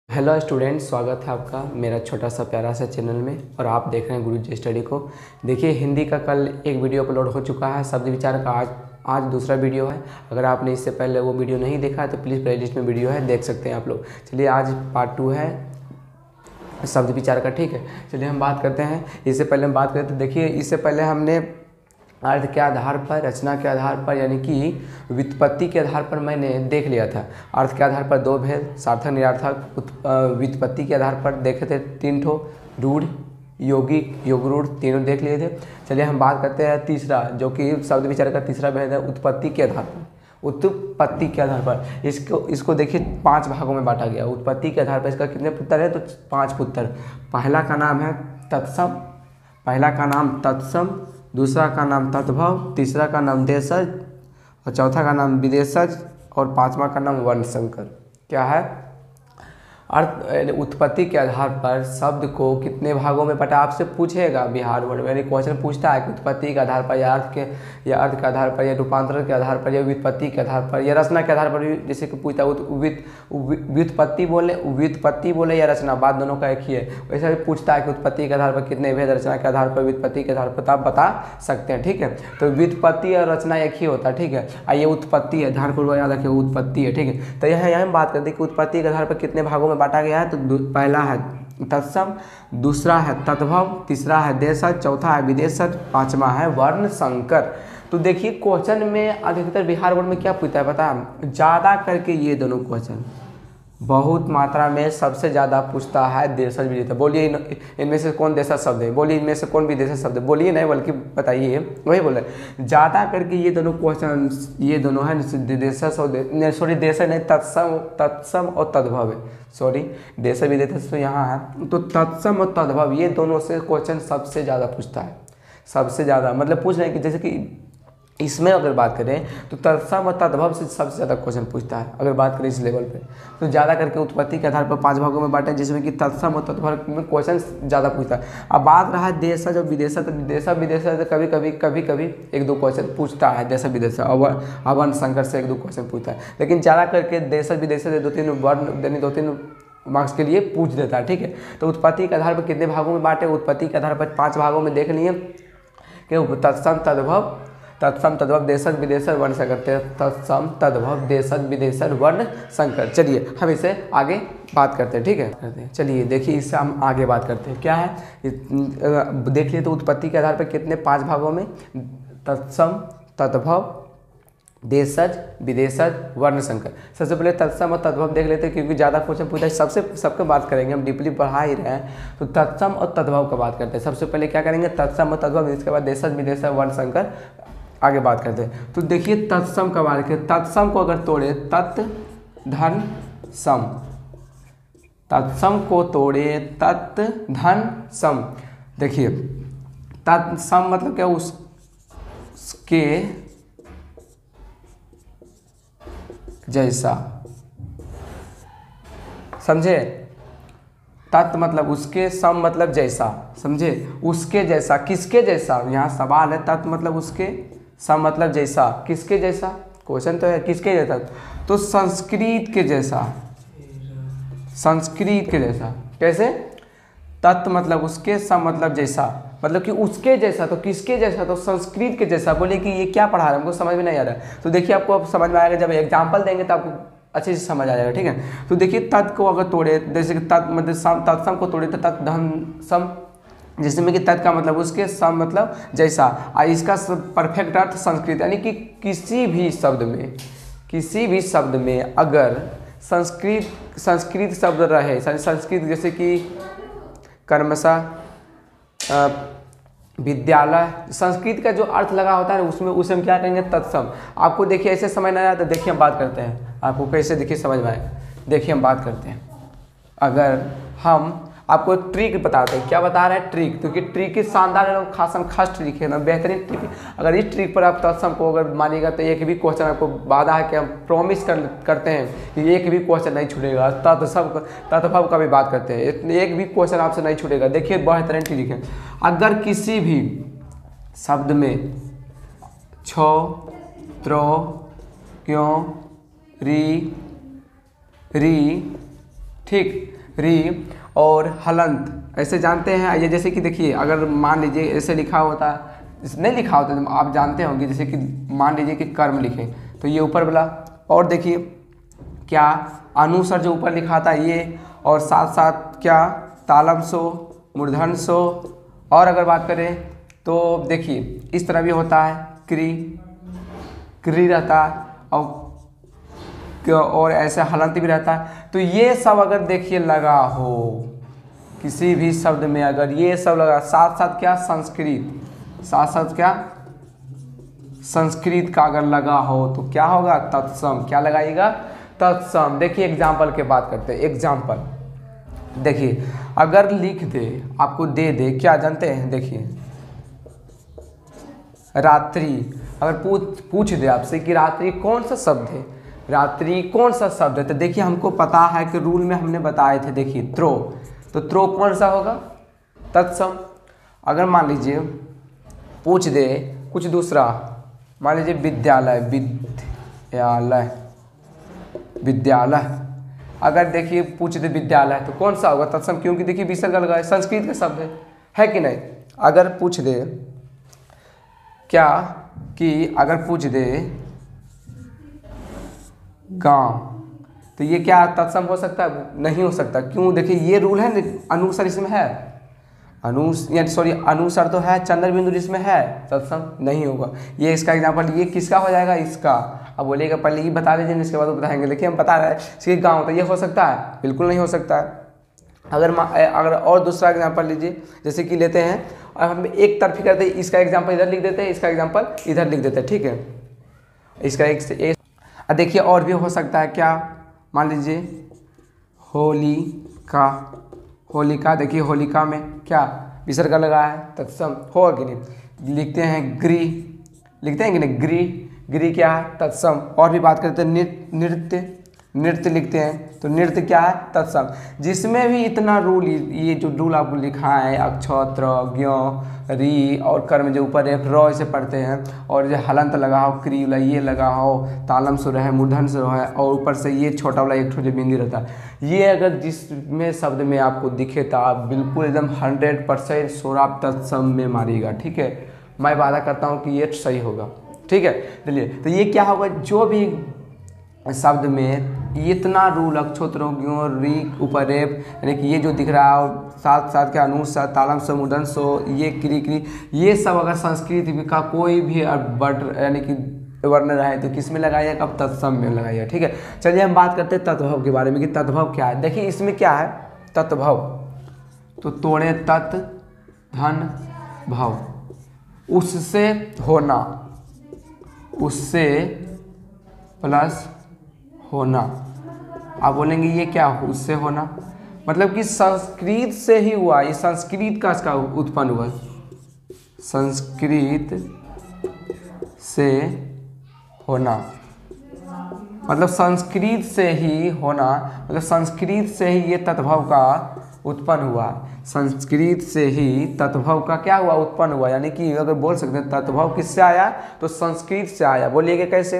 Hello student, स्वागत है आपका मेरा छोटा सा प्यारा सा चैनल में। और आप देख रहे हैं गुरुजी स्टडी को। देखिए, हिंदी का कल एक वीडियो अपलोड हो चुका है, शब्द विचार का आज दूसरा वीडियो है। अगर आपने इससे पहले वो वीडियो नहीं देखा है तो प्लीज़ प्लेलिस्ट में वीडियो है, देख सकते हैं आप लोग। चलिए, आज पार्ट 2 है शब्द विचार का, ठीक है। चलिए हम बात करते हैं। इससे पहले हम बात करते हैं, देखिए इससे पहले हमने अर्थ के आधार पर, रचना के आधार पर, यानी कि व्युत्पत्ति के आधार पर मैंने देख लिया था। अर्थ के आधार पर 2 भेद, सार्थक निरर्थक। व्युत्पत्ति के आधार पर देखे थे 3 ठो, रूढ़, यौगिक, योगरूढ़, तीनों देख लिए थे। चलिए हम बात करते हैं तीसरा, जो कि शब्द विचार का तीसरा भेद है, उत्पत्ति के आधार पर। उत्पत्ति के आधार पर इसको देखिए 5 भागों में बांटा गया। उत्पत्ति के आधार पर इसका कितने पुत्र है, तो 5 पुत्र। पहला का नाम है तत्सम, दूसरा का नाम तद्भव, तीसरा का नाम देशज, और चौथा का नाम विदेशज, और 5वां का नाम वर्णसंकर। क्या है? अर्थ उत्पत्ति के आधार पर शब्द को कितने भागों में बटा, आपसे पूछेगा बिहार बोर्ड में, यानी क्वेश्चन पूछता है कि उत्पत्ति के आधार पर, या अर्थ के आधार पर, या रूपांतरण के आधार पर, या व्युत्पत्ति के आधार पर, या रचना के आधार पर भी जैसे कि पूछता है। व्युत्पत्ति बोले या रचना, बात दोनों का एक ही है। वैसे भी पूछता है कि उत्पत्ति के आधार पर कितने भेद, रचना के आधार पर, व्युत्पत्ति के आधार पर, तो आप बता सकते हैं, ठीक है। तो व्युत्पत्ति और रचना एक ही होता है, ठीक है। आइए, उत्पत्ति है, ध्यान को याद रखिए, उत्पत्ति है, ठीक है। तो यहाँ हम बात करते हैं कि उत्पत्ति के आधार पर कितने भागों में बांटा गया है। तो पहला है तत्सम, दूसरा है तद्भव, तीसरा है देशज, चौथा है विदेशज, 5वां है वर्ण संकर। तो देखिए, क्वेश्चन में अधिकतर बिहार बोर्ड में क्या पूछता है पता है, ज़्यादा करके ये दोनों क्वेश्चन बहुत मात्रा में सबसे ज़्यादा पूछता है देशज विदेशज। बोलिए इनमें से कौन देशज शब्द है, बोलिए इनमें से कौन विदेशज शब्द है, बोलिए नहीं बल्कि बताइए, वही बोले। ज़्यादा करके ये दोनों क्वेश्चन, ये दोनों है देशज और सॉरी देशज नहीं, तत्सम और तद्भव है। सॉरी, देशज विदेशज तो यहाँ है, तो तत्सम और तद्भव ये दोनों से क्वेश्चन सबसे ज़्यादा पूछता है। सबसे ज़्यादा मतलब पूछ रहे हैं कि जैसे कि इसमें अगर बात करें तो तत्सम और तद्भव से सबसे ज़्यादा क्वेश्चन पूछता है। अगर बात करें इस लेवल पे, तो ज़्यादा करके उत्पत्ति के आधार पर 5 भागों में बांटे, जिसमें कि तत्सम और तद्भव में क्वेश्चन ज़्यादा पूछता है। अब बात रहा देशज और विदेशज, तो विदेशज कभी 1-2 क्वेश्चन पूछता है, देशज विदेशज, और वर्ण संकर से 1-2 क्वेश्चन पूछता है। लेकिन ज़्यादा करके देशज विदेशज 2-3 वर्ण, यानी 2-3 मार्क्स के लिए पूछ देता है, ठीक है। तो उत्पत्ति के आधार पर कितने भागों में बांटे, उत्पत्ति के आधार पर 5 भागों में देख लिए कि तत्सम तद्भव देशज विदेशज वर्ण संकर, तत्सम तद्भव देशज विदेशज वर्ण संकर। चलिए हम इसे आगे बात करते हैं, ठीक है। चलिए देखिए, इससे हम आगे बात करते हैं। क्या है, देख लिए तो उत्पत्ति के आधार पर कितने 5 भागों में, तत्सम तद्भव देशज विदेशज वर्ण संकर। सबसे पहले तत्सम और तद्भव देख लेते हैं, क्योंकि ज़्यादा क्वेश्चन पूछा है। सबके बात करेंगे, हम डीपली पढ़ा ही रहे हैं, तो तत्सम और तद्भव का बात करते हैं। सबसे पहले क्या करेंगे, तत्सम और तद्भव, इसके बाद देशज विदेशज वर्ण संकर आगे बात करते हैं। तो देखिए, तत्सम का बात करें, तत्सम को अगर तोड़े, तत् धन सम, तत्सम को तोड़े तत् धन सम। देखिए, तत्सम मतलब क्या, उसके जैसा, समझे। तत् मतलब उसके, सम मतलब जैसा, समझे। उसके जैसा, किसके जैसा, यहाँ सवाल है। तत् मतलब उसके, सम मतलब जैसा, किसके जैसा, क्वेश्चन तो है किसके जैसा, तो संस्कृत के जैसा। संस्कृत के जैसा कैसे, तत् मतलब उसके, सम मतलब जैसा, मतलब कि उसके जैसा, तो किसके जैसा, तो संस्कृत के जैसा। बोले कि ये क्या पढ़ा रहा है, हमको समझ में नहीं आ रहा है। तो देखिए, आपको अब समझ में आएगा, जब एग्जाम्पल देंगे तो आपको अच्छे से समझ आ जाएगा, ठीक है। तो देखिए, तत् को अगर तोड़े, जैसे कि तत् मतलब तत्सम को तोड़े तो तत् धन सम, जिसमें कि तत् का मतलब उसके, सम मतलब जैसा, और इसका परफेक्ट अर्थ संस्कृत, यानी कि किसी भी शब्द में अगर संस्कृत शब्द रहे, संस्कृत जैसे कि कर्मशा, विद्यालय, संस्कृत का जो अर्थ लगा होता है उसे हम क्या कहेंगे, तत्सम। आपको देखिए ऐसे समझ नहीं आया तो देखिए हम बात करते हैं, आपको कैसे देखिए समझ में आए। देखिए हम बात करते हैं, अगर हम आपको एक ट्रिक बताते हैं। क्या बता रहे हैं, ट्रिक, क्योंकि ट्रिक की शानदार है, खास ट्रिक है ना, बेहतरीन ट्रिक है। अगर इस ट्रिक पर आप तत्सम को अगर मानिएगा तो एक भी क्वेश्चन आपको वादा है कि हम प्रॉमिस करते हैं कि एक भी क्वेश्चन नहीं छूटेगा। तत्सम का भी बात करते हैं, एक भी क्वेश्चन आपसे नहीं छूटेगा। देखिए बेहतरीन ट्रिक है, अगर किसी भी शब्द में छो, त्रो, क्यों, री, ठीक, री और हलंत ऐसे जानते हैं। ये जैसे कि देखिए अगर मान लीजिए ऐसे लिखा होता, नहीं लिखा होता तो आप जानते होंगे, जैसे कि मान लीजिए कि कर्म लिखें तो ये ऊपर वाला, और देखिए क्या अनुस्वर जो ऊपर लिखा था ये, और साथ साथ क्या तालम सो, मूर्धन सो, और अगर बात करें तो देखिए इस तरह भी होता है क्री, क्री रहता है, और ऐसे हलंत भी रहता है। तो ये सब अगर देखिए लगा हो किसी भी शब्द में, अगर ये सब लगा, साथ साथ क्या संस्कृत, साथ साथ क्या संस्कृत का अगर लगा हो तो क्या होगा तत्सम। क्या लगाइएगा तत्सम। देखिए एग्जाम्पल की बात करते हैं। एग्जाम्पल देखिए अगर लिख दे आपको दे दे क्या जानते हैं, देखिए रात्रि, अगर पूछ दे आपसे कि रात्रि कौन सा शब्द है, रात्रि कौन सा शब्द है, तो देखिए हमको पता है कि रूल में हमने बताए थे, देखिए त्रो, तो त्रो कौन सा होगा तत्सम। अगर मान लीजिए पूछ दे कुछ दूसरा, मान लीजिए विद्यालय, विद्यालय, विद्यालय, अगर देखिए पूछ दे विद्यालय तो कौन सा होगा तत्सम, क्योंकि देखिए विसर्ग लगा है, संस्कृत का शब्द है कि नहीं। अगर पूछ दे क्या कि अगर पूछ दे गांव तो ये क्या तत्सम हो सकता है, नहीं हो सकता। क्यों, देखिए ये रूल है, अनुस्वर इसमें है, अनुस्वर तो है, चंद्र बिंदु इसमें है, तत्सम नहीं होगा। ये इसका एग्जांपल, ये किसका हो जाएगा इसका। अब बोलिएगा पहले ही बता दीजिए इसके बाद बताएंगे, देखिए हम बता रहे हैं गाँव, तो ये हो सकता है, बिल्कुल नहीं हो सकता है। अगर और दूसरा एग्जांपल लीजिए, जैसे कि लेते हैं और हम एक तरफी करते हैं, इसका एग्जांपल इधर लिख देते हैं, इसका एग्जांपल इधर लिख देते हैं, ठीक है। इसका एक देखिए और भी हो सकता है क्या, मान लीजिए होलिका, होलिका, देखिए होलिका में क्या विसर्ग लगा है, तत्सम होगा कि नहीं। लिखते हैं ग्री, लिखते हैं कि नहीं ग्री, ग्री क्या है तत्सम। और भी बात करते हैं नृत्य, नृत्य लिखते हैं तो नृत्य क्या है तत्सम। जिसमें भी इतना रूल, ये जो रूल आपको लिखा है अक्षत्र ज्ञ री और कर्म जो ऊपर है र से पढ़ते हैं, और जो हलंत लगा हो क्री वाला ये लगा हो, तालम सुर है, मूर्धन सुर है, और ऊपर से ये छोटा वाला एक जो बिंदी रहता है, ये अगर जिसमें शब्द में आपको दिखे तो आप बिल्कुल एकदम 100% शोर आप तत्सम में मारिएगा, ठीक है। मैं वादा करता हूँ कि ये सही होगा, ठीक है। चलिए तो ये क्या होगा, जो भी शब्द में इतना रूल अक्षोत्रों री उपरेप, यानी कि ये जो दिख रहा है, साथ साथ के अनुस्वर तालम सो मूर्धन सो, ये क्री क्री, ये सब अगर संस्कृत का कोई भी यानी कि वर्ण रहे तो किस में लगाइए, कब तत्सम में लगाइए, ठीक है। चलिए हम बात करते हैं तत्भव के बारे में कि तत्भव क्या है। देखिए इसमें क्या है तत्भव, तो तोड़े तत् धन भव, उससे होना, उससे प्लस होना। आप बोलेंगे ये क्या उससे होना, मतलब कि संस्कृत से ही हुआ, ये संस्कृत का इसका उत्पन्न हुआ, संस्कृत से होना, मतलब संस्कृत से ही होना, मतलब संस्कृत से ही ये तत्भव का उत्पन्न हुआ, संस्कृत से ही तत्भव का क्या हुआ उत्पन्न हुआ। यानी कि अगर बोल सकते हैं तत्भव किससे आया तो संस्कृत से आया। बोलिएगा कैसे,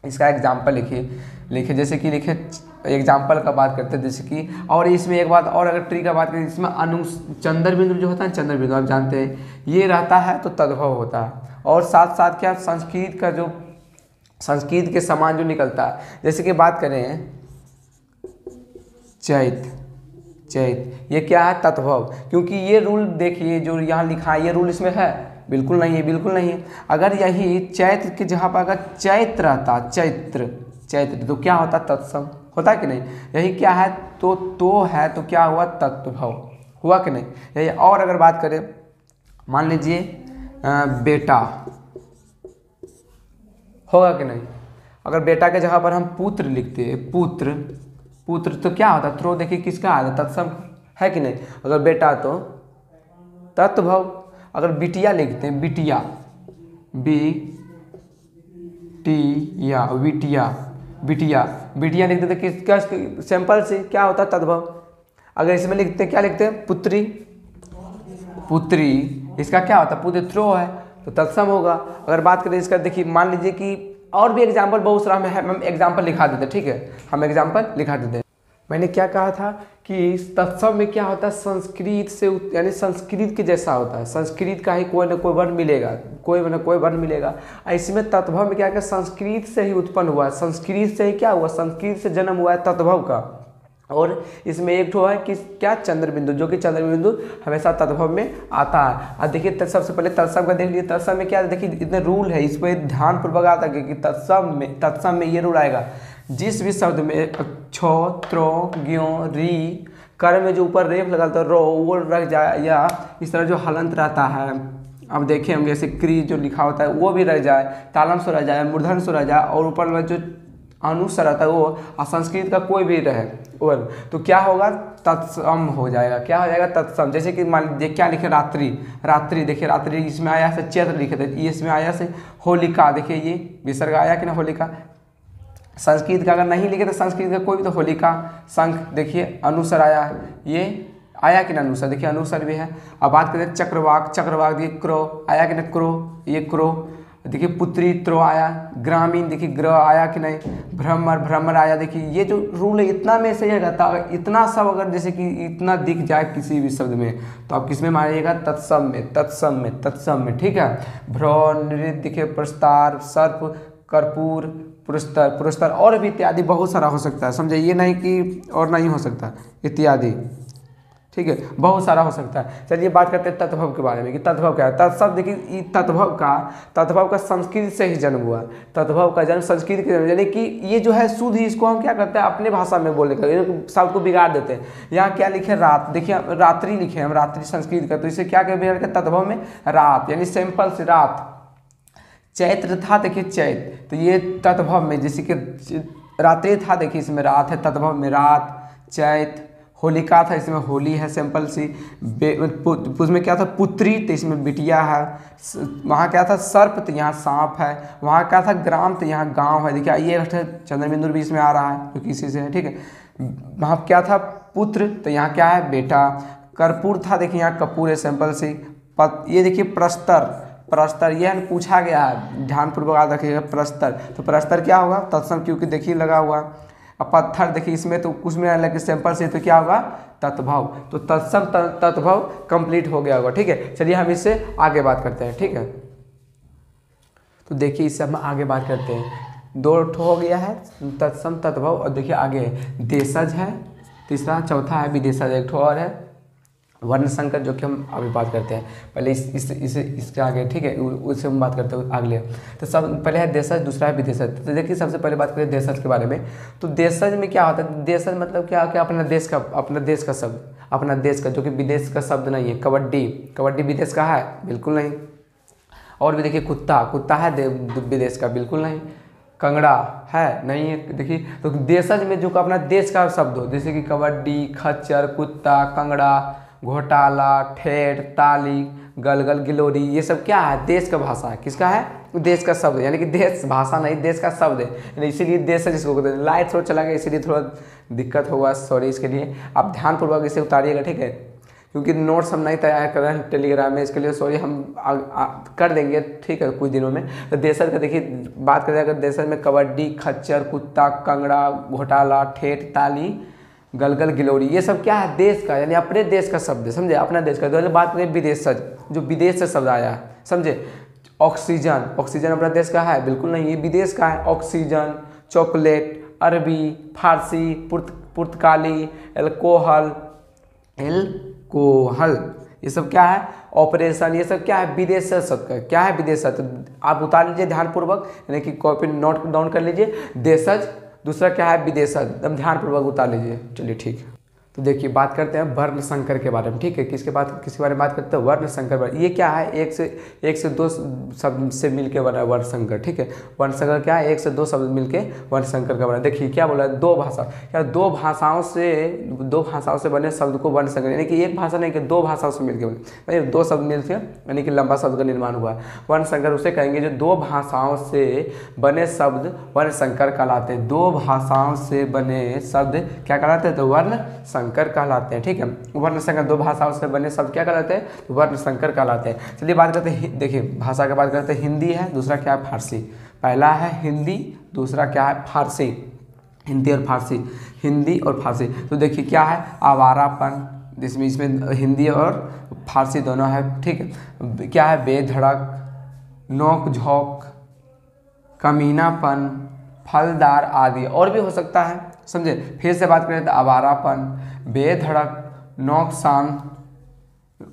इसका एग्जाम्पल लिखिए जैसे कि लिखे एग्जाम्पल का बात करते हैं, जैसे कि और इसमें एक बात और अगर ट्री का बात करें, इसमें चंद्र बिंदु जो होता है, चंद्र बिंदु आप जानते हैं ये रहता है तो तद्भव होता है। और साथ साथ क्या संस्कृत का जो संस्कृत के समान जो निकलता है, जैसे कि बात करें चैत, चैत ये क्या है तद्भव, क्योंकि ये रूल देखिए जो यहाँ लिखा है ये रूल इसमें है, बिल्कुल नहीं है, बिल्कुल नहीं है। अगर यही चैत्र की जगह पर अगर चैत्र रहता, चैत्र चैत्र तो क्या होता तत्सम होता कि नहीं। यही क्या है तो है तो क्या हुआ तत्भव हुआ कि नहीं यही। और अगर बात करें मान लीजिए बेटा होगा कि नहीं, अगर बेटा के जगह पर हम पुत्र लिखते हैं, पुत्र पुत्र तो क्या होता त्रो, देखिए किसका आता तत्सम है कि नहीं। अगर बेटा तो तत्भव। अगर बिटिया लिखते हैं बिटिया, बिटिया बिटिया बिटिया बिटिया लिखते थे किसका सिंपल से क्या होता है तद्भव। अगर इसमें लिखते हैं क्या लिखते हैं पुत्री, पुत्री इसका क्या होता है पुत्रो है तो तत्सम होगा। अगर बात करें इसका देखिए मान लीजिए कि और भी एग्जाम्पल बहुत सारा हम एग्जाम्पल लिखा देते हैं, ठीक है हम एग्जाम्पल लिखा देते हैं। मैंने क्या कहा था कि तत्सम में क्या होता है, संस्कृत से यानी संस्कृत के जैसा होता है, संस्कृत का ही कोई ना कोई वर्ण मिलेगा, कोई ना कोई वर्ण मिलेगा। इसमें तत्भव में क्या है, संस्कृत से ही उत्पन्न हुआ है, संस्कृत से ही क्या हुआ, संस्कृत से जन्म हुआ है तत्भव का। और इसमें एक ठो है कि क्या, चंद्र बिंदु, जो कि चंद्र बिंदु हमेशा तत्भव में आता है। अब देखिए सबसे पहले तत्सम का देख लीजिए, तत्सम में क्या है, देखिए इतने रूल है, इस पर ध्यानपूर्वक आता है कि तत्सम में ये रूल आएगा, जिस भी शब्द में छो त्रो ज्यो री कर में जो ऊपर रेफ लगा तो रो वो रख जाए, या इस तरह जो हलंत रहता है, अब देखिए हम जैसे क्री जो लिखा होता है वो भी रह जाए, तालम से रह जाए, मूर्धन से रह जाए, और ऊपर में जो अनुस्वर रहता है वो असंस्कृत का कोई भी रहे और तो क्या होगा, तत्सम हो जाएगा। क्या हो जाएगा, तत्सम। जैसे कि मान लीजिए क्या लिखे, रात्रि, रात्रि देखिए रात्रि इसमें आया से चैत्र लिखे थे, ये इसमें आया से होलिका, देखिए ये विसर्ग आया कि ना होलिका। संस्कृत का अगर नहीं लिखे तो संस्कृत का कोई भी तो होलिका, शंख देखिए अनुस्वर आया है, ये आया कि ना अनुस्वर, देखिए अनुस्वर भी है। अब बात करें चक्रवाक, चक्रवाक देखिए क्रो आया कि ना क्रो, ये क्रो देखिए, पुत्री त्रो आया, ग्रामीण देखिए ग्रह आया कि नहीं, भ्रमर भ्रमर आया। देखिए ये जो रूल है इतना में से रहता है, इतना सब अगर जैसे कि इतना दिख जाए किसी भी शब्द में तो आप किस में मारिएगा, तत्सम में, तत्सम में, तत्सम में, ठीक है। भ्रौ नृत्य देखिए, प्रस्तार, सर्प, कर्पूर, पुरस्तर, पुरस्तर और भी इत्यादि बहुत सारा हो सकता है, समझे, ये नहीं कि और नहीं हो सकता, इत्यादि, ठीक है, बहुत सारा हो सकता है। चलिए बात करते हैं तत्भव के बारे में कि तत्भव क्या है। तत्शब्द देखिए तत्भव का संस्कृत से ही जन्म हुआ, तत्भव का जन्म संस्कृत के जन्म, यानी कि ये जो है शुद्ध ही इसको हम क्या करते हैं अपने भाषा में बोलने का, शब्द को बिगाड़ देते हैं। यहाँ क्या लिखे, रात, देखिए रात्रि लिखे हम, रात्रि संस्कृत का, तो इसे क्या कहते हैं तत्भव में रात, यानी सिंपल से रात। चैत्र था देखिए चैत, तो ये तत्भव में जैसे कि रात्रि था, देखिए इसमें रात है, तत्भव में रात। चैत, होलिका था, इसमें होली है सिंपल सी। उसमें क्या था, पुत्री, तो इसमें बिटिया है। वहाँ क्या था, सर्प, तो यहाँ सांप है। वहाँ क्या था, ग्राम, तो यहाँ गांव है। देखिए ये चंद्रबिंदु भी इसमें आ रहा है जो किसी से है, ठीक है। वहाँ क्या था, पुत्र, तो यहाँ क्या है, बेटा। कर्पूर था, देखिए यहाँ कपूर है सिंपल सी। ये देखिए प्रस्तर, प्रस्तर ये पूछा गया है, ध्यानपूर्वक याद रखिएगा, प्रस्तर। तो प्रस्तर क्या होगा, तत्सम, क्योंकि देखिए लगा हुआ। अब पत्थर देखिए इसमें तो कुछ में अलग सिंपल से, तो क्या होगा, तत्भव। तो तत्सम तत्भव कंप्लीट हो गया होगा, ठीक है। चलिए हम इससे आगे बात करते हैं, ठीक है। तो देखिए इससे हम आगे बात करते हैं, दो ठो हो गया है, तत्सम तत्भव, और देखिए आगे देशज है तीसरा, चौथा है विदेशज, एक ठो और है वर्ण संकर, जो कि हम अभी बात करते हैं। पहले इसके आगे, ठीक है, उससे हम बात करते हैं अगले। तो सब पहले है देशज, दूसरा है विदेशज। तो देखिए सबसे पहले बात करें देशज के बारे में। तो देशज में क्या होता है, देशज मतलब क्या, अपना देश का शब्द, अपना देश का, जो कि विदेश का शब्द नहीं है। कबड्डी, कबड्डी विदेश का है, बिल्कुल नहीं। और भी देखिए कुत्ता, कुत्ता है विदेश का, बिल्कुल नहीं। कंगड़ा है, नहीं है। देखिए तो देशज में जो अपना देश का शब्द हो, जैसे कि कबड्डी, खच्चर, कुत्ता, कंगड़ा, घोटाला, ठेठ, ताली, गलगल, गिलोरी, ये सब क्या है, देश का भाषा है। किसका है, देश का शब्द, यानी कि देश भाषा नहीं, देश का शब्द है, इसीलिए देश है जिसको कहते हैं। लाइट थोड़ा चला गया इसीलिए थोड़ा दिक्कत होगा, सॉरी इसके लिए। आप ध्यानपूर्वक इसे उतारिएगा, ठीक है, क्योंकि नोट्स हम नहीं तैयार कर रहे हैं टेलीग्राम में, इसके लिए सॉरी, हम कर देंगे, ठीक है, कुछ दिनों में। तो देशज का देखिए बात करें अगर, देशज में कबड्डी, खच्चर, कुत्ता, कंगड़ा, घोटाला, ठेठ, ताली, गलगल, गिलोरी, ये सब क्या है, देश का, यानी अपने देश का शब्द है, समझे, अपना देश का। तो बात करें विदेशज, जो विदेश से शब्द आया है, समझे। ऑक्सीजन, ऑक्सीजन अपना देश का है, बिल्कुल नहीं, ये विदेश का है। ऑक्सीजन, चॉकलेट, अरबी, फारसी, पुर्तगाली, एल्कोहल, ये सब क्या है, ऑपरेशन, ये सब क्या है, विदेश से शब्द का, क्या है, विदेश। तो आप उतार लीजिए ध्यानपूर्वक, यानी कि कॉपी नोट डाउन कर लीजिए। देशज, दूसरा क्या है, विदेशज, एकदम ध्यानपूर्वक उतार लीजिए। चलिए ठीक है। तो देखिए बात करते हैं वर्ण संकर के बारे में, ठीक है। किसके बारे में बात करते हैं, वर्ण संकर। ये क्या है, एक से दो शब्द से मिलके बना वर्ण संकर, ठीक है। वर्ण संकर क्या है, एक से दो शब्द मिलके वर्ण संकर का बना। देखिए क्या बोला है, दो भाषा, क्या दो भाषाओं से बने शब्द को वर्ण संकर, यानी कि एक भाषा नहीं कि दो भाषाओं से मिलकर बने, दो शब्द मिलकर यानी कि लंबा शब्द का निर्माण हुआ। वर्ण संकर उसे कहेंगे जो दो भाषाओं से बने शब्द वर्ण संकर कहलाते हैं। दो भाषाओं से बने शब्द क्या कहलाते हैं, तो वर्ण संकर कहलाते हैं, ठीक है। वर्ण संकर, दो भाषाओं से बने शब्द क्या कहलाते हैं, वर्ण संकर कहलाते हैं। चलिए बात करते हैं, देखिए भाषा की बात करते हैं। हिंदी है, दूसरा क्या है, फारसी। पहला है हिंदी, दूसरा क्या है, फारसी। हिंदी और फारसी, हिंदी और फारसी। तो देखिए क्या है, आवारापन, जिसमें इसमें हिंदी और फारसी दोनों है, ठीक है। क्या है, बेधड़क, नोक झोंक, कमीनापन, फलदार आदि, और भी हो सकता है, समझे। फिर से बात करें तो आवारापन, बेधड़क, नौकसान,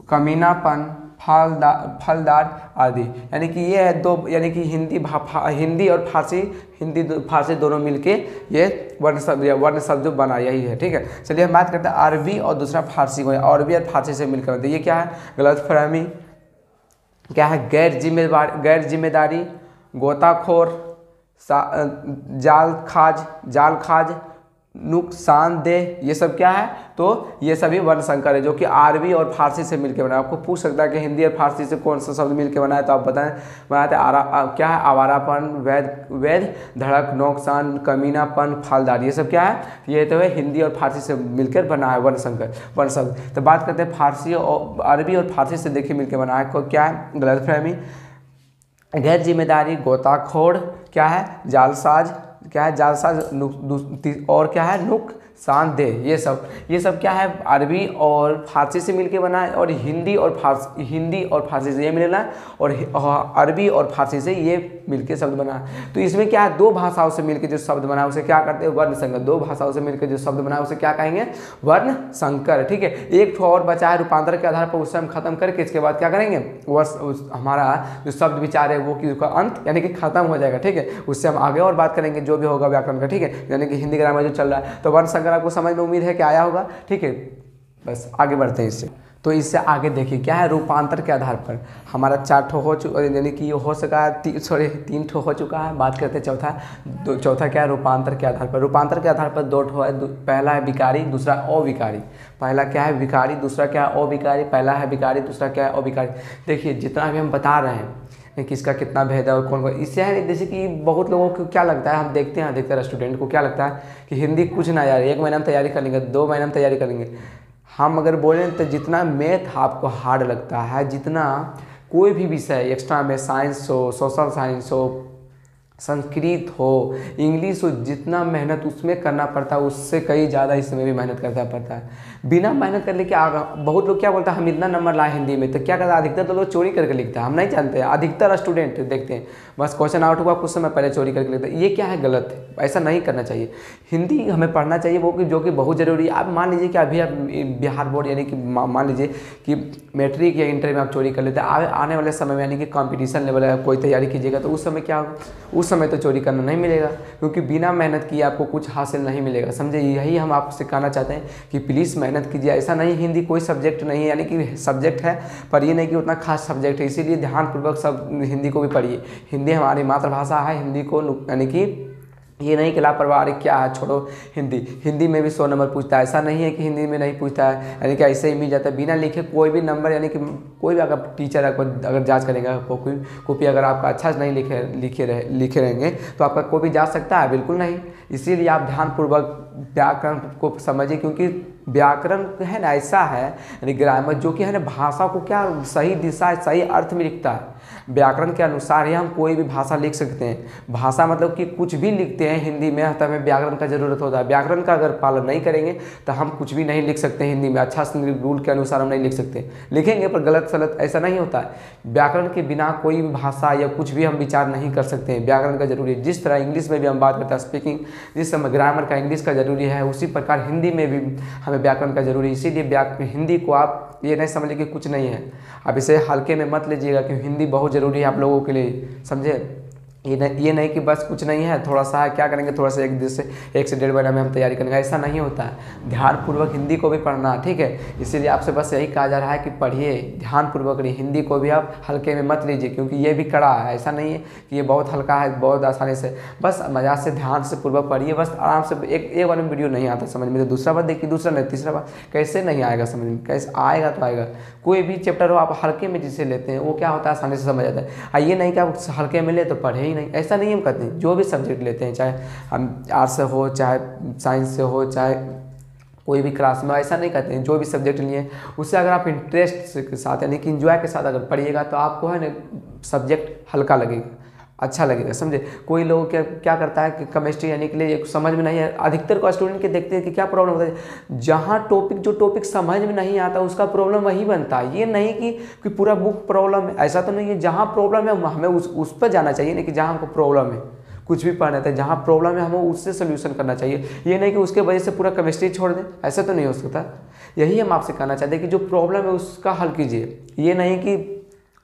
कमीनापन, फलदार आदि, यानी कि ये है दो, यानी कि हिंदी और फारसी, फारसी दोनों मिलके ये वर्ण शब्द बना, यही है, ठीक है। चलिए हम बात करते हैं अरबी और दूसरा फारसी को, अरबी और फारसी से मिलकर बनते, ये क्या है, गलतफहमी, क्या है, गैर जिम्मेदारी, गोताखोर, जालखाज, नुकसानदेह, ये सब क्या है, तो ये सभी वर्ण संकर है जो कि अरबी और फारसी से मिलकर बना है। आपको पूछ सकता है कि हिंदी और फारसी से कौन सा शब्द मिलकर बना है, तो आप बताएं। बनाते क्या है, आवारापन, वैध धड़क, नौकसान, कमीनापन, फलदार, ये सब क्या है, ये तो है हिंदी और फारसी से मिलकर बना है वर्ण शब्द। तो बात करते हैं फारसी और अरबी और फारसी से देखिए मिलकर बना है, क्या है, गलतफहमी, गैर जिम्मेदारी, गोताखोर, क्या है, जालसाज, क्या है, और क्या है, नुकसानदेह, ये सब क्या है, अरबी और फारसी से मिलके बना है, और हिंदी और फारसी से ये मिलना है, और अरबी और फारसी से ये मिलके शब्द बना है। तो इसमें क्या है, दो भाषाओं से मिलके जो शब्द बना है उसे क्या करते हैं, वर्ण संकर। दो भाषाओं से मिलकर जो शब्द बना है उसे क्या कहेंगे, वर्ण संकर, ठीक है। एक ठो और बचा है रूपांतर के आधार पर, उससे हम खत्म करके इसके बाद क्या करेंगे, हमारा जो शब्द विचार है वो की अंत यानी कि खत्म हो जाएगा, ठीक है। उससे हम आगे और बात करेंगे जो भी होगा व्याकरण का, ठीक है, यानी कि हिंदी ग्रामर जो चल रहा है। तो वर्ण संकर आपको समझ में उम्मीद है कि आया होगा, ठीक है। बस आगे बढ़ते हैं इससे। तो इससे आगे देखिए क्या है, रूपांतर के आधार पर हमारा 4 ठो हो चुका, यानी कि हो सका है 3 ठो हो चुका है। बात करते हैं चौथा क्या है, रूपांतर के आधार पर। रूपांतर के आधार पर 2 ठो है, पहला है विकारी, दूसरा अविकारी। पहला क्या है, विकारी, दूसरा क्या है, अविकारी। पहला है विकारी, दूसरा क्या है, अविकारी। देखिए जितना भी हम बता रहे हैं किसका कितना भेद है और कौन, इससे है जैसे कि बहुत लोगों को क्या लगता है, हम देखते हैं अधिकतर स्टूडेंट को क्या लगता है कि हिंदी कुछ ना यार, 1 महीना में तैयारी कर लेंगे, 2 महीना में तैयारी कर लेंगे। हम अगर बोलें तो जितना मैथ आपको हार्ड लगता है, जितना कोई भी विषय एक्स्ट्रा में, साइंस हो, सोशल साइंस हो, संस्कृत हो, इंग्लिश हो, जितना मेहनत उसमें करना पड़ता है उससे कई ज़्यादा इसमें भी मेहनत करना पड़ता है। बिना मेहनत करने के बहुत लोग क्या बोलता है, हम इतना नंबर लाए हिंदी में, तो क्या करता है, अधिकतर तो लोग चोरी करके लिखता है, हम नहीं जानते। अधिकतर स्टूडेंट देखते हैं बस क्वेश्चन आउट हुआ कुछ समय पहले चोरी करके लिखते हैं, ये क्या है, गलत है, ऐसा नहीं करना चाहिए। हिंदी हमें पढ़ना चाहिए वो जो कि बहुत ज़रूरी है। आप मान लीजिए कि अभी आप बिहार बोर्ड यानी कि मान लीजिए कि मैट्रिक या इंटर में आप चोरी कर लेते हैं, आने वाले समय में यानी कि कॉम्पिटिशन लेवल है, कोई तैयारी कीजिएगा तो उस समय क्या होगा, उस समय तो चोरी करना नहीं मिलेगा, क्योंकि बिना मेहनत किए आपको कुछ हासिल नहीं मिलेगा, समझे। यही हम आपसे कहना चाहते हैं कि प्लीज़ मेहनत कीजिए। ऐसा नहीं हिंदी कोई सब्जेक्ट नहीं है, यानी कि सब्जेक्ट है पर ये नहीं कि उतना खास सब्जेक्ट है, इसीलिए ध्यानपूर्वक सब हिंदी को भी पढ़िए। हिंदी हमारी मातृभाषा है, हिंदी को यानी कि ये नहीं कि लापरवाही क्या है, छोड़ो हिंदी में भी 100 नंबर पूछता है, ऐसा नहीं है कि हिंदी में नहीं पूछता है, यानी कि ऐसे ही मिल जाता है बिना लिखे कोई भी नंबर, यानी कि कोई भी अगर टीचर अगर जांच करेगा कॉपी अगर आपका अच्छा नहीं लिखे रहेंगे तो आपका कॉपी जा सकता है, बिल्कुल नहीं। इसीलिए आप ध्यानपूर्वक व्याकरण को समझिए, क्योंकि व्याकरण है ना ऐसा है, यानी ग्रामर जो कि है ना भाषा को क्या सही दिशा सही अर्थ में लिखता है। व्याकरण के अनुसार ही हम कोई भी भाषा लिख सकते हैं। भाषा मतलब कि कुछ भी लिखते हैं हिंदी में तो हमें व्याकरण का ज़रूरत होता है। व्याकरण का अगर पालन नहीं करेंगे तो हम कुछ भी नहीं लिख सकते हिंदी में, अच्छा रूल के अनुसार हम नहीं लिख सकते, लिखेंगे पर गलत सलत ऐसा नहीं होता है। व्याकरण के बिना कोई भी भाषा या कुछ भी हम विचार नहीं कर सकते हैं, व्याकरण का जरूरी है। जिस तरह इंग्लिश में भी हम बात करते हैं स्पीकिंग, जिस समय ग्रामर का इंग्लिश का जरूरी है, उसी प्रकार हिंदी में भी हमें व्याकरण का जरूरी है। इसीलिए हिंदी को आप ये नहीं समझिए कि कुछ नहीं है, आप इसे हल्के में मत लीजिएगा कि हिंदी बहुत ज़रूरी है आप लोगों के लिए, समझे। ये नहीं कि बस कुछ नहीं है, थोड़ा सा क्या करेंगे, थोड़ा सा 1 से 1.5 महीना में हम तैयारी करेंगे, ऐसा नहीं होता है। ध्यानपूर्वक हिंदी को भी पढ़ना, ठीक है। इसीलिए आपसे बस यही कहा जा रहा है कि पढ़िए ध्यानपूर्वक, हिंदी को भी आप हल्के में मत लीजिए, क्योंकि ये भी कड़ा है, ऐसा नहीं है कि ये बहुत हल्का है, बहुत आसानी से। बस मज़ा से ध्यान से पूर्वक पढ़िए, बस आराम से। एक बार में वीडियो नहीं आता समझ में तो दूसरा बार देखिए, दूसरा नहीं तीसरा बार, कैसे नहीं आएगा समझ में, कैसे आएगा तो आएगा। कोई भी चैप्टर हो आप हल्के में जिसे लेते हैं वो क्या होता है आसानी से समझ आता है। ये नहीं कि आप हल्के में ले तो पढ़े ही नहीं, ऐसा नहीं हम कहते हैं। जो भी सब्जेक्ट लेते हैं, चाहे हम आर्ट्स से हो, चाहे साइंस से हो, चाहे कोई भी क्लास में, ऐसा नहीं कहते हैं। जो भी सब्जेक्ट लिए उससे अगर आप इंटरेस्ट के साथ यानी कि इंजॉय के साथ अगर पढ़िएगा तो आपको है ना सब्जेक्ट हल्का लगेगा। अच्छा लगेगा, समझे। कोई लोग क्या क्या करता है कि केमिस्ट्री यानी के लिए समझ में नहीं है, अधिकतर को स्टूडेंट के देखते हैं कि क्या प्रॉब्लम होता है, जहाँ जो टॉपिक समझ में नहीं आता उसका प्रॉब्लम वही बनता है। ये नहीं कि पूरा बुक प्रॉब्लम है, ऐसा तो नहीं है। जहाँ प्रॉब्लम है हमें उस पर जाना चाहिए, नहीं कि जहाँ हमको प्रॉब्लम है कुछ भी पढ़ना था, जहाँ प्रॉब्लम है हमें उससे सोल्यूशन करना चाहिए। ये नहीं कि उसके वजह से पूरा केमिस्ट्री छोड़ दें, ऐसा तो नहीं हो सकता। यही हम आपसे कहना चाहते हैं कि जो प्रॉब्लम है उसका हल कीजिए। ये नहीं कि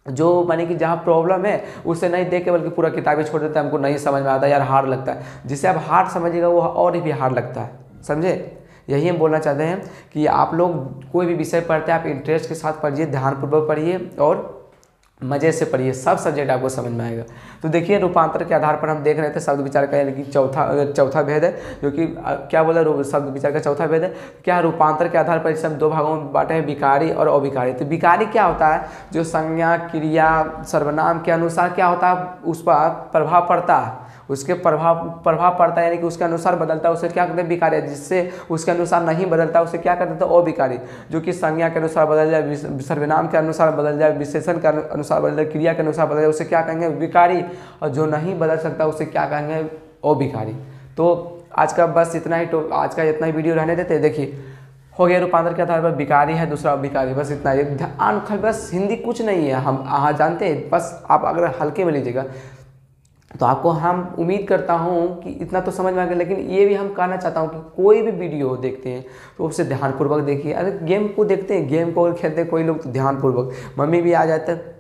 जो माने कि जहाँ प्रॉब्लम है उससे नहीं देख के बल्कि पूरा किताबें छोड़ देता है, हमको नहीं समझ में आता यार, हार्ड लगता है। जिससे आप हार्ड समझिएगा वो और भी हार्ड लगता है, समझे। यही हम बोलना चाहते हैं कि आप लोग कोई भी विषय पढ़ते हैं आप इंटरेस्ट के साथ पढ़िए, ध्यानपूर्वक पढ़िए और मज़े से पढ़िए, सब सब्जेक्ट आपको समझ में आएगा। तो देखिए रूपांतर के आधार पर हम देख रहे थे शब्द विचार का, यानी कि चौथा भेद है, जो कि क्या बोला, शब्द विचार का चौथा भेद है। क्या रूपांतर के आधार पर इसे हम दो भागों में बांटे हैं, विकारी और अविकारी। तो विकारी क्या होता है, जो संज्ञा क्रिया सर्वनाम के अनुसार क्या होता है उस पर प्रभाव पड़ता है, उसके प्रभाव पड़ता है, यानी कि उसके अनुसार बदलता है, उसे क्या कहते हैं विकारी। जिससे उसके अनुसार नहीं बदलता उसे क्या कहते हैं अविकारी। जो कि संज्ञा के अनुसार बदल जाए, सर्वनाम के अनुसार बदल जाए, विशेषण के अनुसार बदल जाए, क्रिया के अनुसार बदल जाए, उसे क्या कहेंगे विकारी। और जो नहीं बदल सकता उसे क्या कहेंगे अविकारी। तो आज का बस इतना ही, आज का इतना ही वीडियो रहने देते। देखिए हो गया रूपांतर के आधार पर विकारी है, दूसरा अविकारी, बस इतना ही ध्यान। बस हिंदी कुछ नहीं है, हम जानते हैं, बस आप अगर हल्के में लीजिएगा तो आपको हम उम्मीद करता हूँ कि इतना तो समझ में आ गया। लेकिन ये भी हम कहना चाहता हूँ कि कोई भी वीडियो देखते हैं तो उससे ध्यानपूर्वक देखिए। अगर गेम को देखते हैं, गेम को खेलते हैं कोई लोग तो ध्यानपूर्वक, मम्मी भी आ जाता है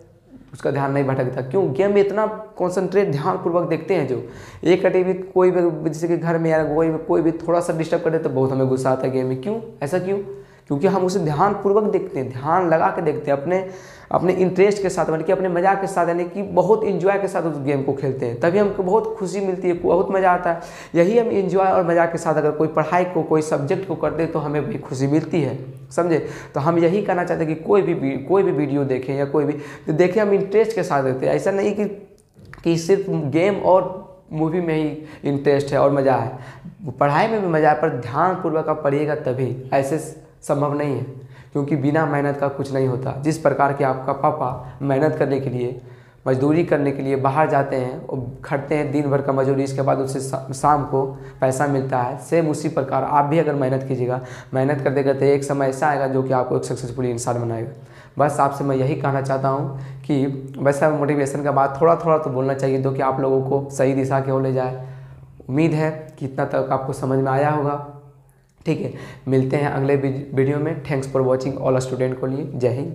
उसका ध्यान नहीं भटकता, क्यों, गेम में इतना कॉन्सेंट्रेट ध्यानपूर्वक देखते हैं। जो एक भी कोई भी जैसे कि घर में यार कोई भी थोड़ा सा डिस्टर्ब कर दे तो बहुत हमें गुस्सा आता है गेम में। क्यों, ऐसा क्यों? क्योंकि हम उसे ध्यानपूर्वक देखते हैं, ध्यान लगा के देखते हैं, अपने इंटरेस्ट के साथ, यानी कि अपने मजाक के साथ, यानी कि बहुत इंजॉय के साथ उस गेम को खेलते हैं, तभी हमको बहुत खुशी मिलती है, बहुत मज़ा आता है। यही हम इंजॉय और मजाक के साथ अगर कोई पढ़ाई को, कोई सब्जेक्ट को करते हैं तो हमें भी खुशी मिलती है, समझे। तो हम यही कहना चाहते हैं कि कोई भी वीडियो देखें या कोई भी तो देखें, हम इंटरेस्ट के साथ देखते हैं। ऐसा नहीं कि सिर्फ गेम और मूवी में ही इंटरेस्ट है और मज़ा है, पढ़ाई में भी मज़ा है, पर ध्यानपूर्वक आप पढ़िएगा तभी। ऐसे संभव नहीं है, क्योंकि बिना मेहनत का कुछ नहीं होता। जिस प्रकार के आपका पापा मेहनत करने के लिए, मजदूरी करने के लिए बाहर जाते हैं और खटते हैं दिन भर का मजदूरी, इसके बाद उससे शाम को पैसा मिलता है, सेम उसी प्रकार आप भी अगर मेहनत कीजिएगा, मेहनत करते करते एक समय ऐसा आएगा जो कि आपको एक सक्सेसफुल इंसान बनाएगा। बस आपसे मैं यही कहना चाहता हूँ कि वैसा मोटिवेशन का बात थोड़ा थोड़ा तो बोलना चाहिए, जो कि आप लोगों को सही दिशा की ओर ले जाए। उम्मीद है कि इतना तक आपको समझ में आया होगा। ठीक है, मिलते हैं अगले वीडियो में। Thanks for watching all student को लिए। जय हिंद।